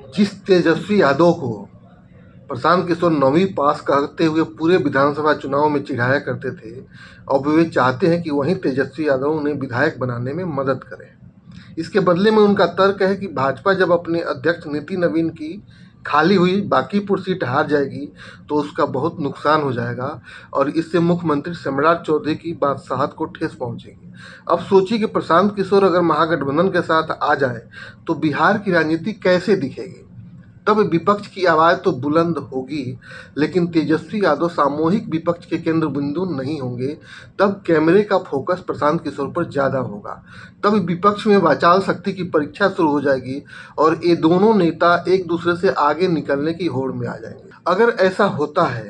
जिस तेजस्वी यादव को प्रशांत किशोर 9वीं पास करते हुए पूरे विधानसभा चुनाव में चिढ़ाया करते थे, अब वे चाहते हैं कि वहीं तेजस्वी यादव उन्हें विधायक बनाने में मदद करें। इसके बदले में उनका तर्क है कि भाजपा जब अपने अध्यक्ष नितिन नवीन की खाली हुई बांकीपुर सीट हार जाएगी तो उसका बहुत नुकसान हो जाएगा और इससे मुख्यमंत्री सम्राट चौधरी की बादशाहत को ठेस पहुंचेगी। अब सोचिए कि प्रशांत किशोर अगर महागठबंधन के साथ आ जाए तो बिहार की राजनीति कैसे दिखेगी। तब विपक्ष की आवाज तो बुलंद होगी, लेकिन तेजस्वी यादव सामूहिक विपक्ष के केंद्र बिंदु नहीं होंगे। तब कैमरे का फोकस प्रशांत किशोर पर ज्यादा होगा। तब विपक्ष में वाचाल शक्ति की परीक्षा शुरू हो जाएगी और ये दोनों नेता एक दूसरे से आगे निकलने की होड़ में आ जाएंगे। अगर ऐसा होता है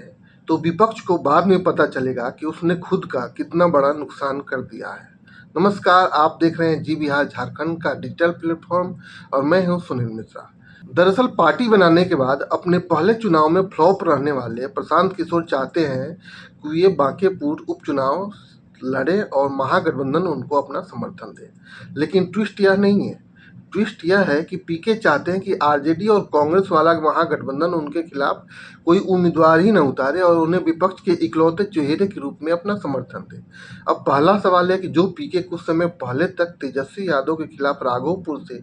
तो विपक्ष को बाद में पता चलेगा कि उसने खुद का कितना बड़ा नुकसान कर दिया है। नमस्कार, आप देख रहे हैं जी बिहार झारखंड का डिजिटल प्लेटफॉर्म और मैं हूं सुनील मिश्रा। दरअसल पार्टी बनाने के बाद अपने पहले चुनाव में फ्लॉप रहने वाले प्रशांत किशोर चाहते हैं कि ये बांकीपुर उपचुनाव लड़े और महागठबंधन उनको अपना समर्थन दे। लेकिन ट्विस्ट यह नहीं है, ट्विस्ट यह है कि पीके चाहते हैं कि आरजेडी और कांग्रेस वाला महागठबंधन उनके खिलाफ कोई उम्मीदवार ही न उतारे और उन्हें विपक्ष के इकलौते चेहरे के रूप में अपना समर्थन दे। अब पहला सवाल है कि जो पीके कुछ समय पहले तक तेजस्वी यादव के खिलाफ राघोपुर से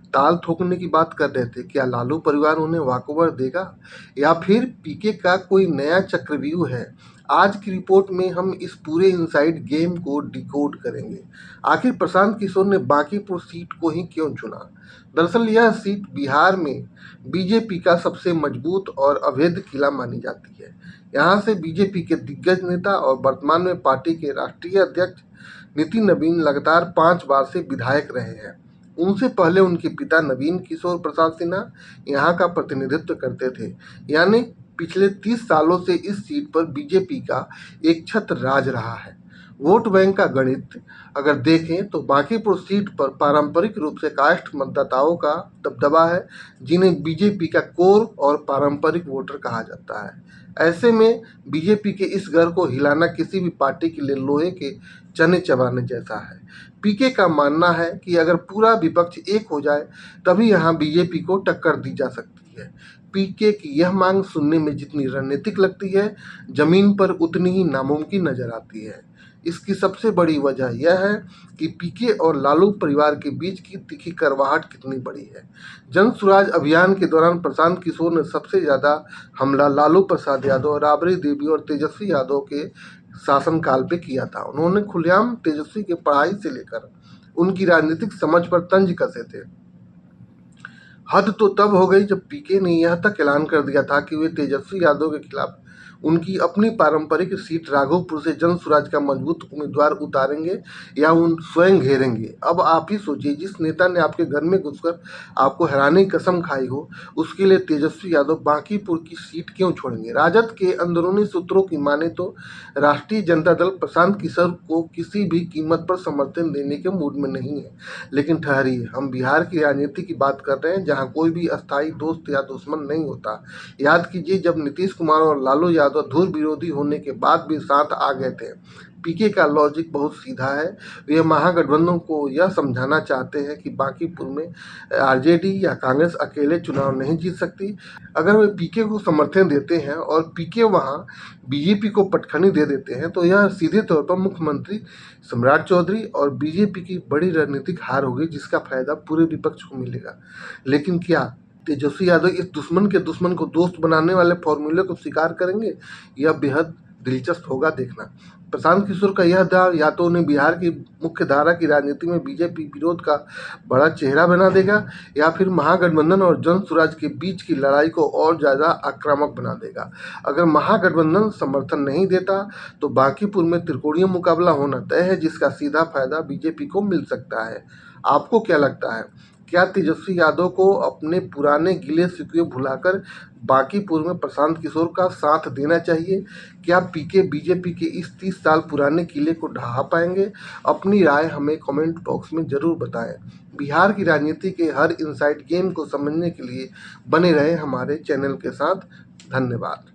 ताल ठोकने की बात कर रहे थे, क्या लालू परिवार उन्हें वॉकओवर देगा या फिर पीके का कोई नया चक्रव्यूह है। आज की रिपोर्ट में हम इस पूरे इनसाइड गेम को डिकोड करेंगे। आखिर प्रशांत किशोर ने बांकीपुर सीट को ही क्यों चुना। दरअसल यह सीट बिहार में बीजेपी का सबसे मजबूत और अवैध किला मानी जाती है। यहाँ से बीजेपी के दिग्गज नेता और वर्तमान में पार्टी के राष्ट्रीय अध्यक्ष नितिन नवीन लगातार 5 बार से विधायक रहे हैं। उनसे पहले उनके पिता नवीन किशोर प्रसाद सिन्हा यहाँ का प्रतिनिधित्व करते थे। यानी पिछले 30 सालों से इस सीट पर बीजेपी का एक छत्र राज रहा है। वोट बैंक का गणित अगर देखें तो बांकीपुर सीट पर पारंपरिक रूप से कास्ट मतदाताओं का दबदबा है, जिन्हें बीजेपी का कोर और पारंपरिक वोटर कहा जाता है। ऐसे में बीजेपी के इस घर को हिलाना किसी भी पार्टी के लिए लोहे के चने चबाने जैसा है। पीके का मानना है कि अगर पूरा विपक्ष एक हो जाए तभी यहाँ बीजेपी को टक्कर दी जा सकती है। पीके की यह मांग सुनने में जितनी रणनीतिक लगती है, जमीन पर उतनी ही नामुमकिन नजर आती है। इसकी सबसे बड़ी वजह यह है कि पीके और लालू परिवार के बीच की तीखी करवाहट कितनी बड़ी है। जन सुराज अभियान के दौरान प्रशांत किशोर ने सबसे ज्यादा हमला लालू प्रसाद यादव, राबड़ी देवी और तेजस्वी यादव के शासनकाल पे किया था। उन्होंने खुलेआम तेजस्वी के पढ़ाई से लेकर उनकी राजनीतिक समझ पर तंज कसे थे। हद तो तब हो गई जब पीके ने यह तक ऐलान कर दिया था कि वे तेजस्वी यादव के खिलाफ उनकी अपनी पारंपरिक सीट राघोपुर से जन सुराज का मजबूत उम्मीदवार उतारेंगे या उन स्वयं घेरेंगे। अब आप ही सोचिए, जिस नेता ने आपके घर में घुसकर आपको हराने की कसम खाई हो, उसके लिए तेजस्वी यादव बांकीपुर की सीट क्यों छोड़ेंगे। राजद के अंदरूनी सूत्रों की माने तो राष्ट्रीय जनता दल प्रशांत किशोर को किसी भी कीमत पर समर्थन देने के मूड में नहीं है। लेकिन ठहरिए, हम बिहार की राजनीति की बात कर रहे हैं, जहां कोई भी अस्थायी दोस्त या दुश्मन नहीं होता। याद कीजिए, जब नीतीश कुमार और लालू यादव धुर विरोधी होने के बाद भी साथ आ गए थे। पीके का लॉजिक बहुत सीधा है। वे महागठबंधन को यह समझाना चाहते हैं कि बांकीपुर में आरजेडी या कांग्रेस अकेले चुनाव नहीं जीत सकती। अगर वे पीके को समर्थन देते हैं और पीके वहां बीजेपी को पटखनी दे देते हैं तो यह सीधे तौर पर मुख्यमंत्री सम्राट चौधरी और बीजेपी की बड़ी रणनीतिक हार होगी, जिसका फायदा पूरे विपक्ष को मिलेगा। लेकिन क्या तेजस्वी यादव इस दुश्मन के दुश्मन को दोस्त बनाने वाले फॉर्मूले को स्वीकार करेंगे? यह बेहद दिलचस्प होगा देखना। प्रशांत किशोर का यह दाव या तो उन्हें बिहार की मुख्य धारा की राजनीति में बीजेपी विरोध का बड़ा चेहरा बना देगा या फिर महागठबंधन और जन सुराज के बीच की लड़ाई को और ज्यादा आक्रामक बना देगा। अगर महागठबंधन समर्थन नहीं देता तो बांकीपुर में त्रिकोणीय मुकाबला होना तय है, जिसका सीधा फायदा बीजेपी को मिल सकता है। आपको क्या लगता है, क्या तेजस्वी यादव को अपने पुराने गिले शिकवे भुलाकर बांकीपुर में प्रशांत किशोर का साथ देना चाहिए? क्या पीके बीजेपी के इस 30 साल पुराने किले को ढहा पाएंगे? अपनी राय हमें कमेंट बॉक्स में जरूर बताएं। बिहार की राजनीति के हर इनसाइड गेम को समझने के लिए बने रहे हमारे चैनल के साथ। धन्यवाद।